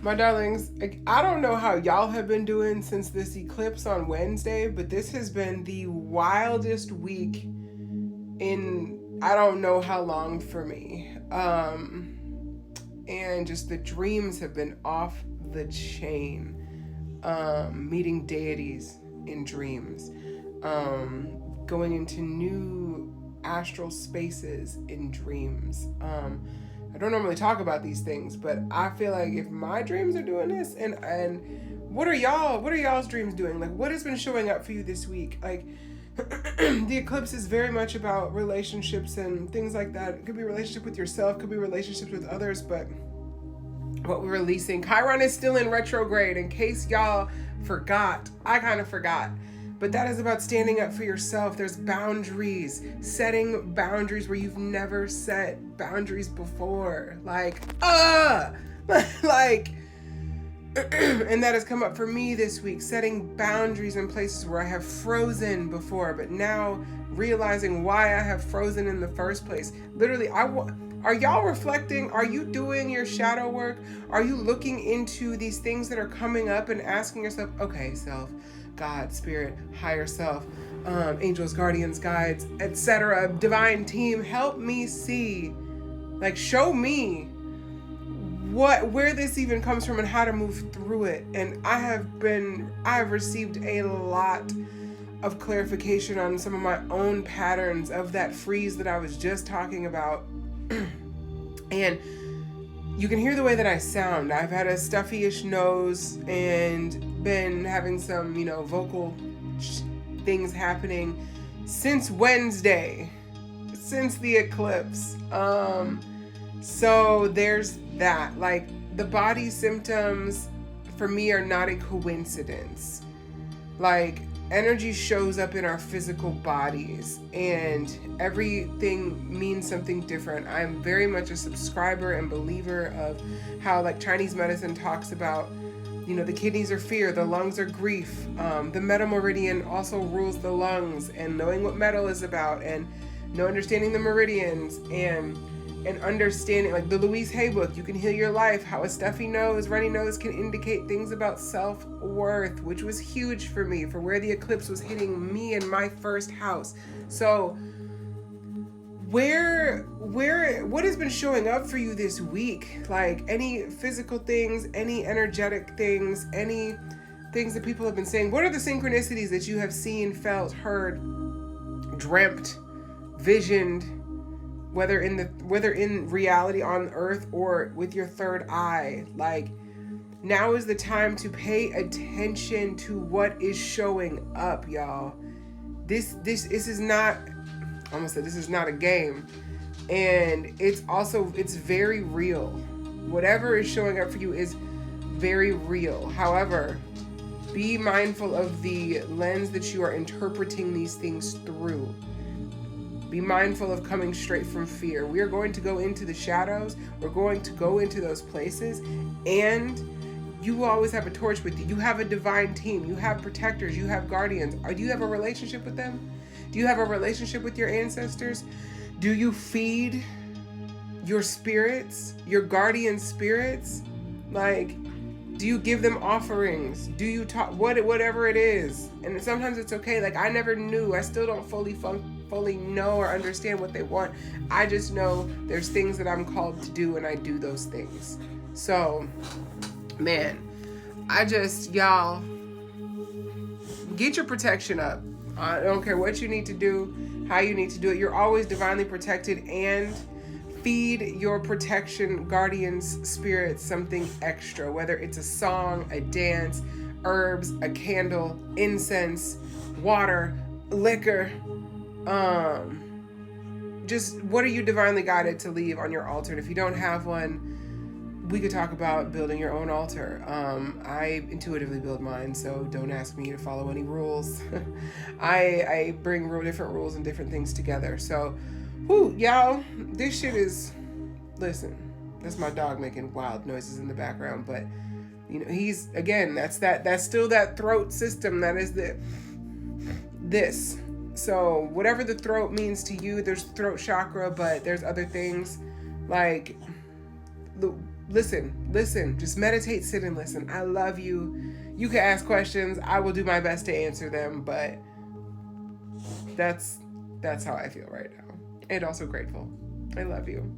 My darlings, I don't know how y'all have been doing since this eclipse on Wednesday, but this has been the wildest week in I don't know how long for me. And just the dreams have been off the chain. Meeting deities in dreams. Going into new astral spaces in dreams. I don't normally talk about these things, but I feel like if my dreams are doing this, and what are y'all's dreams doing? Like, what has been showing up for you this week? Like, the eclipse is very much about relationships and things like that. It could be a relationship with yourself, could be relationships with others, but what we're releasing. Chiron is still in retrograde, in case y'all forgot. I kind of forgot. But that is about standing up for yourself. There's boundaries, setting boundaries where you've never set boundaries before. Like, like, and that has come up for me this week, setting boundaries in places where I have frozen before, but now realizing why I have frozen in the first place. Literally, are y'all reflecting? Are you doing your shadow work? Are you looking into these things that are coming up and asking yourself, okay, self, God, spirit, higher self, angels, guardians, guides, etc., divine team, help me see, like, show me where this even comes from and how to move through it. And I have received a lot of clarification on some of my own patterns of that freeze that I was just talking about. And you can hear the way that I sound. I've had a stuffy-ish nose and been having some, vocal things happening since Wednesday, since the eclipse. So there's that. Like, the body symptoms for me are not a coincidence. Like, energy shows up in our physical bodies and everything means something different. I'm very much a subscriber and believer of how, like, Chinese medicine talks about, the kidneys are fear, the lungs are grief. The metal meridian also rules the lungs, and knowing what metal is about and understanding the meridians and understanding, like the Louise Hay book, You Can Heal Your Life, how a stuffy nose, runny nose can indicate things about self-worth, which was huge for me, for where the eclipse was hitting me in my first house. So what has been showing up for you this week? Like, any physical things, any energetic things, any things that people have been saying? What are the synchronicities that you have seen, felt, heard, dreamt, visioned, whether in reality on earth or with your third eye? Like, now is the time to pay attention to what is showing up, y'all. This is not, I almost said, this is not a game. And it's very real. Whatever is showing up for you is very real. However, be mindful of the lens that you are interpreting these things through. Be mindful of coming straight from fear. We are going to go into the shadows. We're going to go into those places. And you always have a torch with you. You have a divine team. You have protectors. You have guardians. Do you have a relationship with them? Do you have a relationship with your ancestors? Do you feed your spirits, your guardian spirits? Like, do you give them offerings? Do you talk, whatever it is? And sometimes it's okay. Like, I never knew. I still don't fully know or understand what they want. I just know there's things that I'm called to do, and I do those things. So, man, y'all, get your protection up. I don't care what you need to do, how you need to do it. You're always divinely protected, and feed your protection guardians spirits something extra, whether it's a song, a dance, herbs, a candle, incense, water, liquor. Just what are you divinely guided to leave on your altar? And if you don't have one, we could talk about building your own altar. I intuitively build mine, so don't ask me to follow any rules. I bring different rules and different things together. So, y'all, this shit is, listen, that's my dog making wild noises in the background, but he's, again, that's still that throat system. That is this. So whatever the throat means to you, there's throat chakra, but there's other things like listen. Just meditate, sit and listen. I love you. You can ask questions. I will do my best to answer them, but that's how I feel right now. And also grateful. I love you.